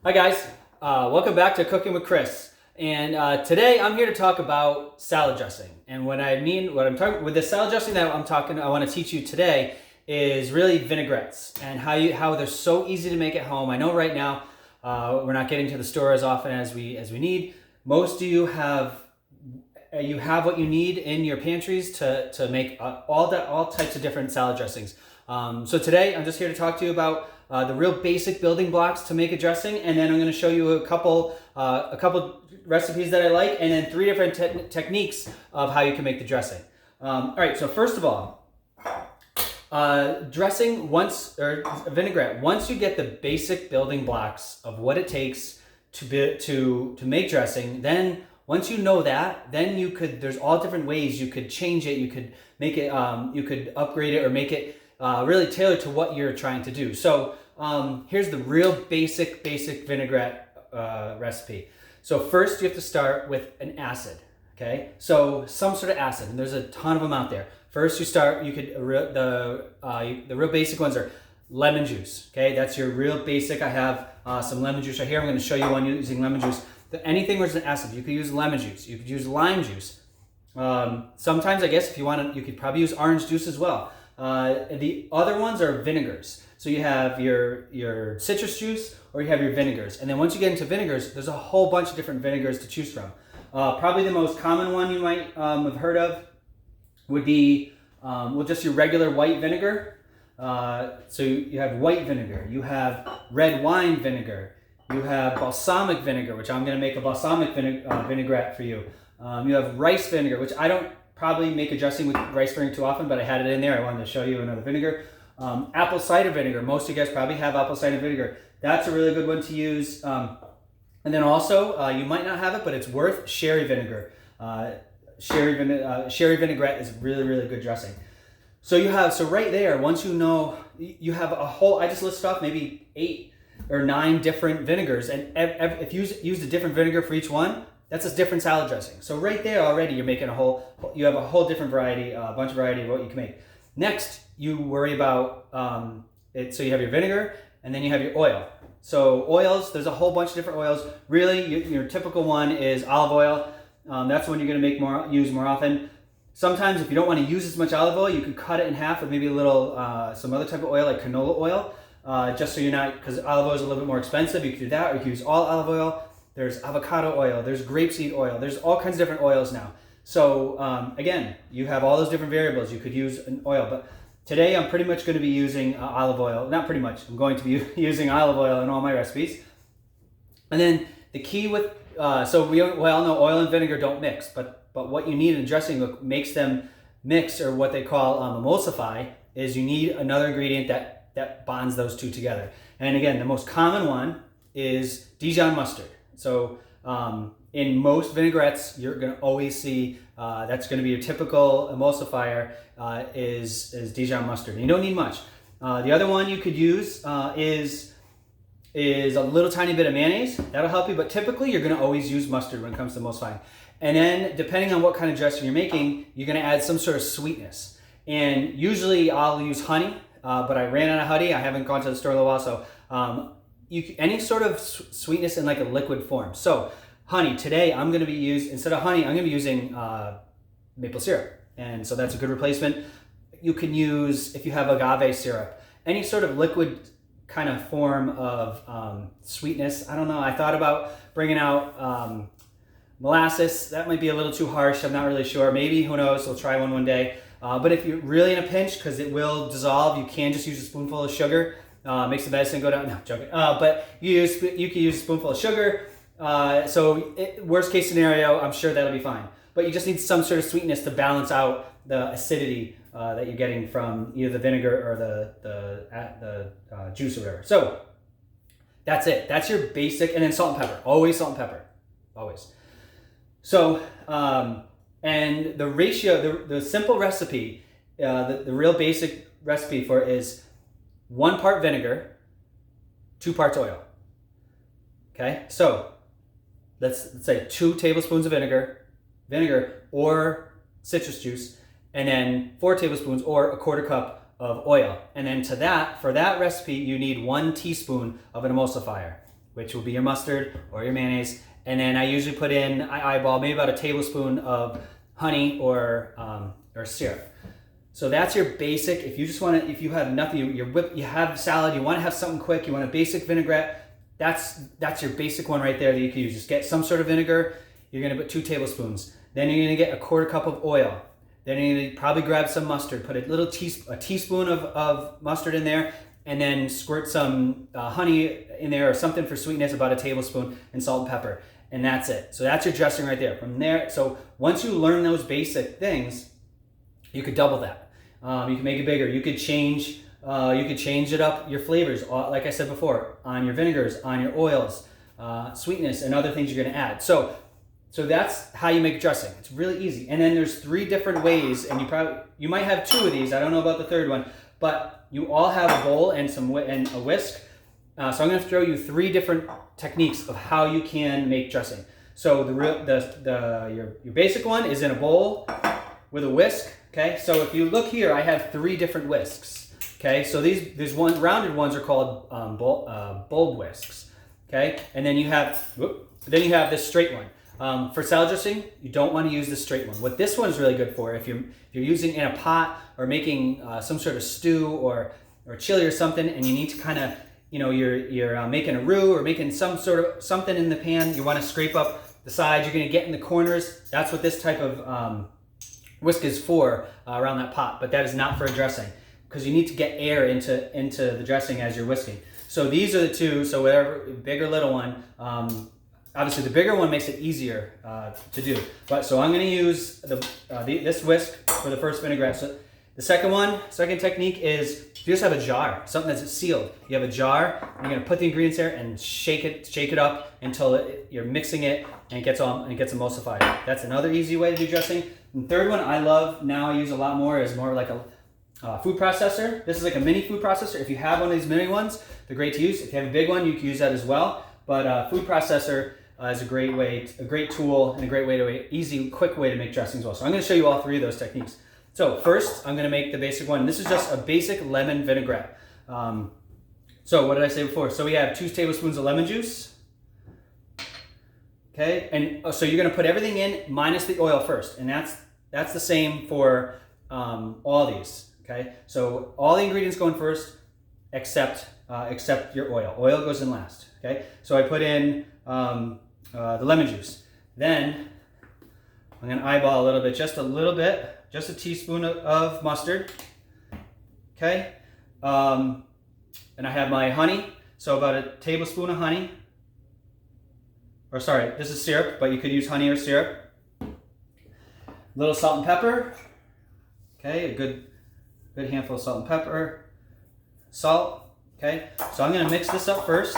Hi guys, welcome back to Cooking with Chris. And today I'm here to talk about salad dressing. And what I'm talking with the salad dressing that I want to teach you today is really vinaigrettes and how they're so easy to make at home. I know right now we're not getting to the store as often as we need. Most of you have what you need in your pantries to make all types of different salad dressings. So today I'm just here to talk to you about the real basic building blocks to make a dressing, and then I'm going to show you a couple recipes that I like, and then three different techniques of how you can make the dressing. All right, so first of all, vinaigrette. Once you get the basic building blocks of what it takes to make dressing, then once you know that, then there's all different ways you could change it. You could make it, you could upgrade it or make it really tailored to what you're trying to do. So here's the real basic vinaigrette recipe. So first you have to start with an acid, okay? So some sort of acid, and there's a ton of them out there. First the real basic ones are lemon juice, okay? That's your real basic. I have some lemon juice right here. I'm gonna show you one using lemon juice. Anything where there's an acid, you could use lemon juice, you could use lime juice. Sometimes I guess if you want to, you could probably use orange juice as well. The other ones are vinegars. So you have your citrus juice or you have your vinegars. And then once you get into vinegars, there's a whole bunch of different vinegars to choose from. Probably the most common one you might have heard of would be just your regular white vinegar. So you have white vinegar, you have red wine vinegar, you have balsamic vinegar, which I'm going to make a balsamic vinaigrette for you. You have rice vinegar, which I don't probably make a dressing with rice vinegar too often, but I had it in there. I wanted to show you another vinegar. Apple cider vinegar. Most of you guys probably have apple cider vinegar. That's a really good one to use. And then also, you might not have it, but it's worth sherry vinegar. Sherry vinaigrette is really, really good dressing. So right there, once you know, you have a whole, I just listed off maybe 8 or 9 different vinegars, and if you use a different vinegar for each one, that's a different salad dressing. So right there already you're making you have a whole different variety, a bunch of variety of what you can make. Next, you worry about it. So you have your vinegar and then you have your oil. So oils, there's a whole bunch of different oils. Really, your typical one is olive oil. That's the one you're gonna use more often. Sometimes if you don't want to use as much olive oil, you can cut it in half with maybe a little, some other type of oil like canola oil. Just so you're not, because olive oil is a little bit more expensive, you can do that, or you can use all olive oil. There's avocado oil, there's grapeseed oil, there's all kinds of different oils now. So again, you have all those different variables. You could use an oil, but today I'm pretty much going to be using olive oil. Not pretty much, I'm going to be using olive oil in all my recipes. And then the key with, so we all know oil and vinegar don't mix, but what you need in dressing that makes them mix, or what they call emulsify, is you need another ingredient that bonds those two together. And again, the most common one is Dijon mustard. So in most vinaigrettes, you're going to always see that's going to be your typical emulsifier is Dijon mustard. And you don't need much. The other one you could use is a little tiny bit of mayonnaise. That'll help you, but typically you're going to always use mustard when it comes to emulsifying. And then depending on what kind of dressing you're making, you're going to add some sort of sweetness. And usually I'll use honey, but I ran out of honey. I haven't gone to the store in a while, so any sort of sweetness in like a liquid form. So honey, today instead of honey, I'm going to be using maple syrup. And so that's a good replacement. You can use, if you have agave syrup, any sort of liquid kind of form of sweetness. I don't know. I thought about bringing out molasses. That might be a little too harsh. I'm not really sure. Maybe, who knows? We'll try one day. But if you're really in a pinch, because it will dissolve, you can just use a spoonful of sugar. Makes the medicine go down. No, joking. But you can use a spoonful of sugar. Worst case scenario, I'm sure that'll be fine. But you just need some sort of sweetness to balance out the acidity that you're getting from either the vinegar or the juice or whatever. So that's it. That's your basic, and then salt and pepper. Always salt and pepper. Always. So and the ratio, the simple recipe, the real basic recipe for it is 1 part vinegar, 2 parts oil. Okay, so let's say 2 tablespoons of vinegar or citrus juice, and then 4 tablespoons or a 1/4 cup of oil. And then for that recipe, you need 1 teaspoon of an emulsifier, which will be your mustard or your mayonnaise. And then I usually put in, I eyeball maybe about a tablespoon of honey or syrup. So that's your basic. If you just want to, if you have nothing, you have salad, you want to have something quick, you want a basic vinaigrette, that's your basic one right there that you can use. Just get some sort of vinegar. You're going to put 2 tablespoons. Then you're going to get a quarter cup of oil. Then you're going to probably grab some mustard. Put a teaspoon of mustard in there, and then squirt some honey in there or something for sweetness, about a tablespoon, and salt and pepper. And that's it. So that's your dressing right there. From there, so once you learn those basic things, you could double that. You can make it bigger. You could change it up, your flavors, like I said before, on your vinegars, on your oils, sweetness, and other things you're going to add. So that's how you make dressing. It's really easy. And then there's 3 different ways, and you might have 2 of these. I don't know about the third one, but you all have a bowl and a whisk. So I'm going to throw you 3 different techniques of how you can make dressing. So your basic one is in a bowl with a whisk. Okay, so if you look here, I have 3 different whisks. Okay, so these rounded ones are called bulb whisks. Okay, and then you have this straight one. For salad dressing, you don't want to use the straight one. What this one is really good for, if you're using in a pot or making some sort of stew or chili or something, and you need to kind of, you're making a roux or making some sort of something in the pan, you want to scrape up the sides, you're going to get in the corners. That's what this type of whisk is for, around that pot, but that is not for a dressing, because you need to get air into the dressing as you're whisking. So these are the 2, so whatever, big or little one, obviously the bigger one makes it easier to do. But so I'm going to use this whisk for the first vinaigrette. So the second technique is, you just have a jar, something that's sealed. You have a jar, and you're going to put the ingredients there and shake it up until you're mixing it and it gets emulsified. That's another easy way to do dressing. And the third one I love, now I use a lot more, is more like a food processor. This is like a mini food processor. If you have one of these mini ones, they're great to use. If you have a big one, you can use that as well. But food processor is a great tool, and a great way quick way to make dressings well. So I'm going to show you all 3 of those techniques. So first, I'm going to make the basic one. This is just a basic lemon vinaigrette. So what did I say before? So we have 2 tablespoons of lemon juice. Okay, and so you're going to put everything in minus the oil first, and that's the same for all these. Okay, so all the ingredients go in first, except your oil. Oil goes in last. Okay, so I put in the lemon juice. Then I'm going to eyeball a little bit, just a teaspoon of mustard. Okay, and I have my honey, so about a tablespoon of honey. Or sorry, this is syrup, but you could use honey or syrup. A little salt and pepper. Okay, a good handful of salt and pepper. Salt. Okay, so I'm going to mix this up first.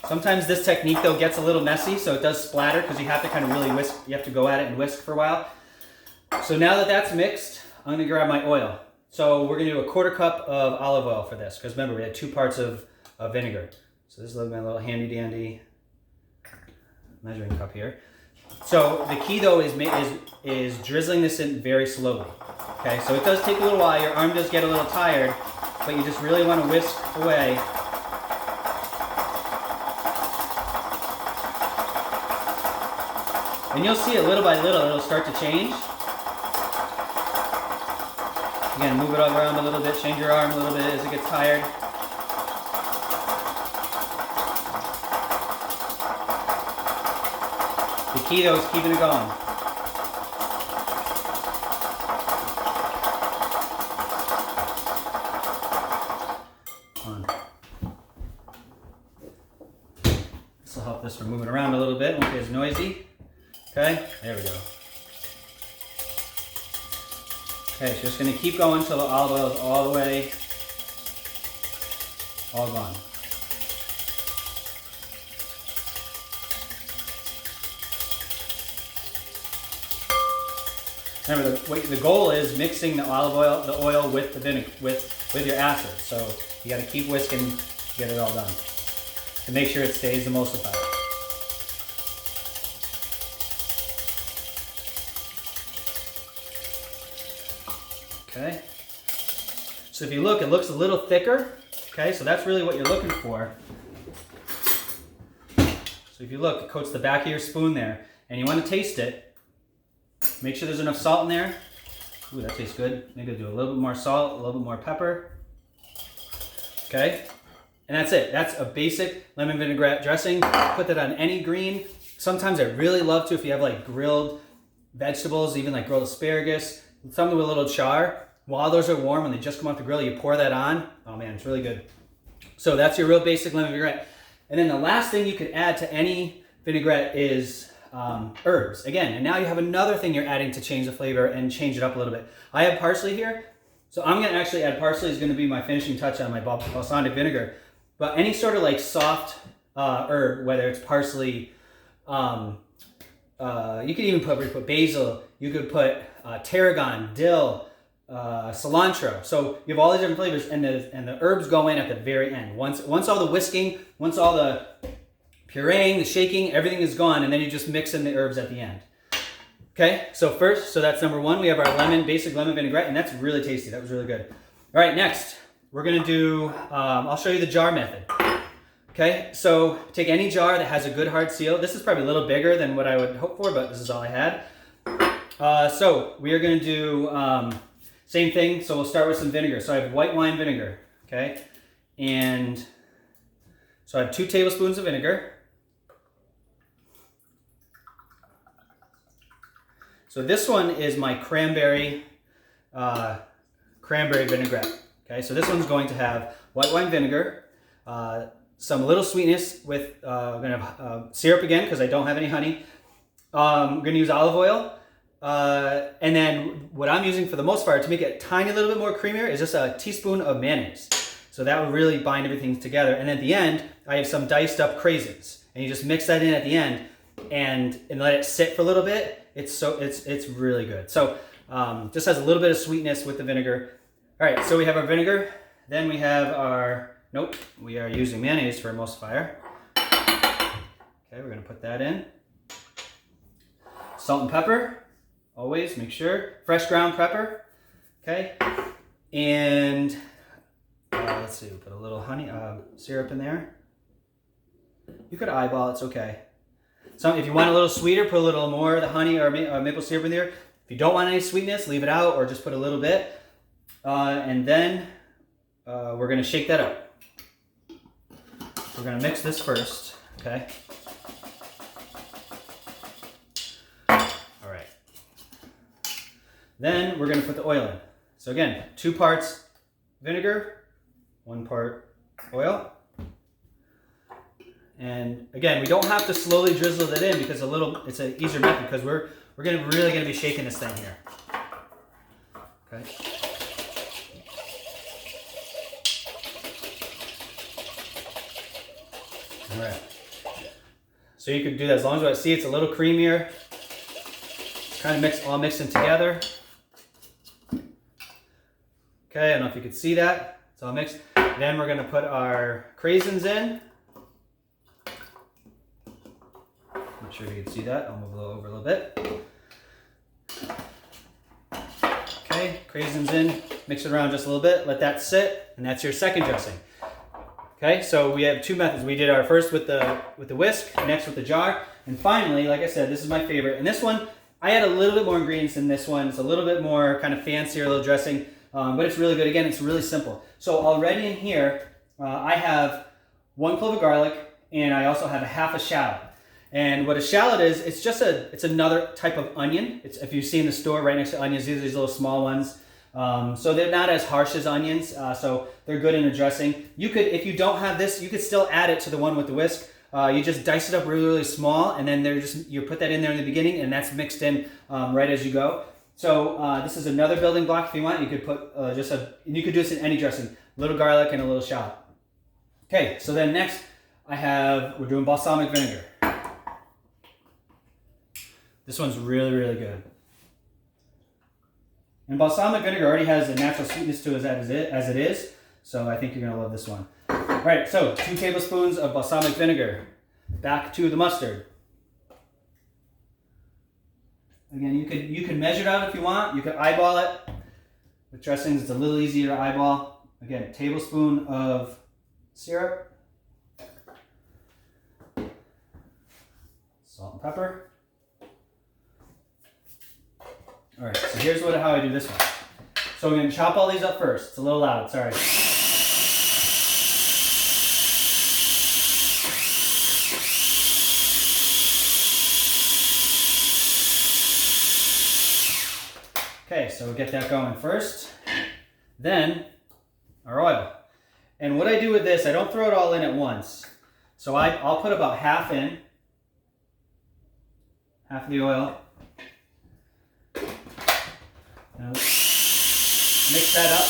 Sometimes this technique though gets a little messy, so it does splatter because you have to kind of really whisk. You have to go at it and whisk for a while. So now that that's mixed, I'm going to grab my oil. So we're going to do a quarter cup of olive oil for this, because remember we had 2 parts of vinegar. So this is my little handy dandy measuring cup here. So the key though is drizzling this in very slowly. Okay, so it does take a little while. Your arm does get a little tired, but you just really want to whisk away. And you'll see it little by little, it'll start to change. Again, move it around a little bit, change your arm a little bit as it gets tired. The key though is keeping it going. This will help this from moving around a little bit, won't be as noisy. Okay, there we go. Okay, so just going to keep going until the olive oil is all the way, all gone. Remember, the goal is mixing the oil with the vinegar, with your acid. So you got to keep whisking to get it all done, to make sure it stays emulsified. Okay. So if you look, it looks a little thicker. Okay, so that's really what you're looking for. So if you look, it coats the back of your spoon there, and you want to taste it. Make sure there's enough salt in there. Ooh, that tastes good. Maybe I'll do a little bit more salt, a little bit more pepper. Okay, and that's it. That's a basic lemon vinaigrette dressing. Put that on any green. Sometimes I really love to, if you have like grilled vegetables, even like grilled asparagus, something with a little char. While those are warm, when they just come off the grill, you pour that on. Oh man, it's really good. So that's your real basic lemon vinaigrette. And then the last thing you could add to any vinaigrette is herbs. Again, and now you have another thing you're adding to change the flavor and change it up a little bit. I have parsley here. So I'm gonna actually add parsley. Is gonna be my finishing touch on my balsamic vinegar. But any sort of like soft herb, whether it's parsley, you could even put basil, you could put tarragon, dill, cilantro. So you have all these different flavors, and the herbs go in at the very end. Once all the whisking, once all the pureeing, the shaking, everything is gone, and then you just mix in the herbs at the end. Okay, so that's number one. We have our basic lemon vinaigrette, and that's really tasty. That was really good. All right, next we're gonna do, I'll show you the jar method. Okay, so take any jar that has a good hard seal. This is probably a little bigger than what I would hope for, but this is all I had. So we are gonna do same thing. So we'll start with some vinegar. So I have white wine vinegar, okay? And so I have 2 tablespoons of vinegar. So this one is my cranberry vinaigrette. Okay, so this one's going to have white wine vinegar, some little sweetness with, I'm gonna have syrup again because I don't have any honey. I'm gonna use olive oil. And then what I'm using for the most part to make it a tiny little bit more creamier is just a teaspoon of mayonnaise. So that will really bind everything together. And at the end, I have some diced up craisins. And you just mix that in at the end and let it sit for a little bit. It's really good. So just has a little bit of sweetness with the vinegar. All right, so we have our vinegar. Then we have we are using mayonnaise for emulsifier. Okay, we're gonna put that in. Salt and pepper, always make sure. Fresh ground pepper, okay? And let's see, we'll put a little honey, syrup in there. You could eyeball, it's okay. So if you want a little sweeter, put a little more of the honey or maple syrup in there. If you don't want any sweetness, leave it out or just put a little bit. And then we're gonna shake that up. We're gonna mix this first, okay? All right. Then we're gonna put the oil in. So again, 2 parts vinegar, 1 part oil. And again, we don't have to slowly drizzle that in because it's an easier method because we're really gonna be shaking this thing here. Okay. All right. So you could do that as long as I see it's a little creamier. Kind of all mixing together. Okay, I don't know if you could see that. It's all mixed. Then we're gonna put our craisins in. Not sure if you can see that. I'll move over a little bit. Okay, craisins in. Mix it around just a little bit. Let that sit, and that's your second dressing. Okay, so we have 2 methods. We did our first with the whisk, next with the jar, and finally, like I said, this is my favorite. And this one, I add a little bit more ingredients in this one. It's a little bit more kind of fancier, a little dressing, but it's really good. Again, it's really simple. So already in here, I have 1 clove of garlic, and I also have a half a shallot. And what a shallot is, it's another type of onion. If you see in the store right next to onions, these are these little small ones. So they're not as harsh as onions, so they're good in a dressing. You could, if you don't have this, you could still add it to the one with the whisk. You just dice it up really, really small, and then you put that in there in the beginning, and that's mixed in right as you go. So this is another building block. If you want, you could put you could do this in any dressing, a little garlic and a little shallot. Okay, so then next we're doing balsamic vinegar. This one's really, really good. And balsamic vinegar already has a natural sweetness to it as it is, so I think you're gonna love this one. All right, so 2 tablespoons of balsamic vinegar. Back to the mustard. Again, you can measure it out if you want. You can eyeball it. With dressings, it's a little easier to eyeball. Again, tablespoon of syrup, salt and pepper. All right, so here's how I do this one. So I'm gonna chop all these up first. It's a little loud, sorry. Okay, so we'll get that going first. Then, our oil. And what I do with this, I don't throw it all in at once. So I'll put about half in. Half of the oil. Now, mix that up.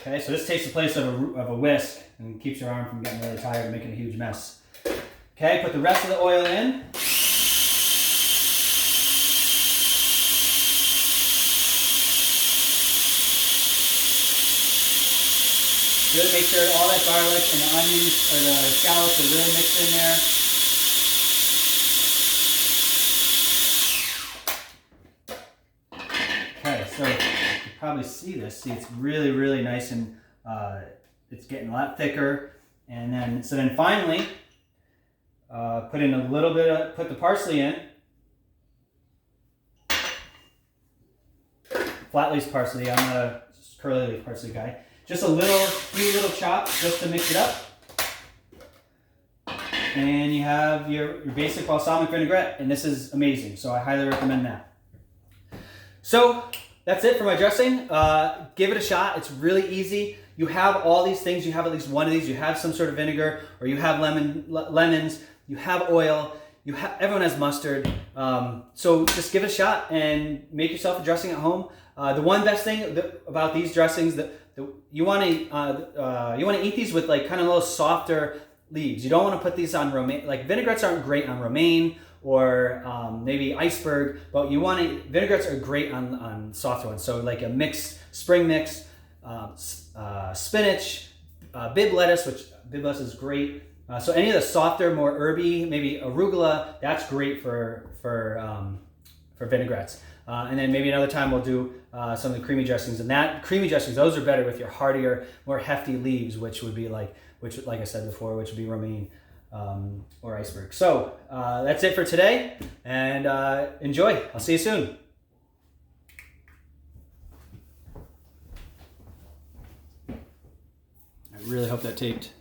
Okay, so this takes the place of a whisk and keeps your arm from getting really tired and making a huge mess. Okay, put the rest of the oil in. Really make sure all that garlic and the onions or the shallots are really mixed in there. Okay, so you can probably see this. See, it's really, really nice and it's getting a lot thicker. And then, so then finally, put in a little bit of, put the parsley in. Flat leaf parsley, I'm not a curly leaf parsley guy. Just a few little chops just to mix it up. And you have your basic balsamic vinaigrette, and this is amazing, so I highly recommend that. So that's it for my dressing. Give it a shot, it's really easy. You have all these things, you have at least one of these, you have some sort of vinegar, or you have lemons, you have oil, everyone has mustard. So just give it a shot and make yourself a dressing at home. The one best thing about these dressings, you want to eat these with like kind of little softer leaves. You don't want to put these on romaine. Like vinaigrettes aren't great on romaine or maybe iceberg, but vinaigrettes are great on softer ones. So like a mixed spring mix, spinach, bib lettuce, which bib lettuce is great. So any of the softer, more herby, maybe arugula, that's great for vinaigrettes. And then maybe another time we'll do some of the creamy dressings. And that creamy dressings, those are better with your heartier, more hefty leaves, which would be like I said before, which would be romaine or iceberg. So that's it for today, and enjoy. I'll see you soon. I really hope that taped.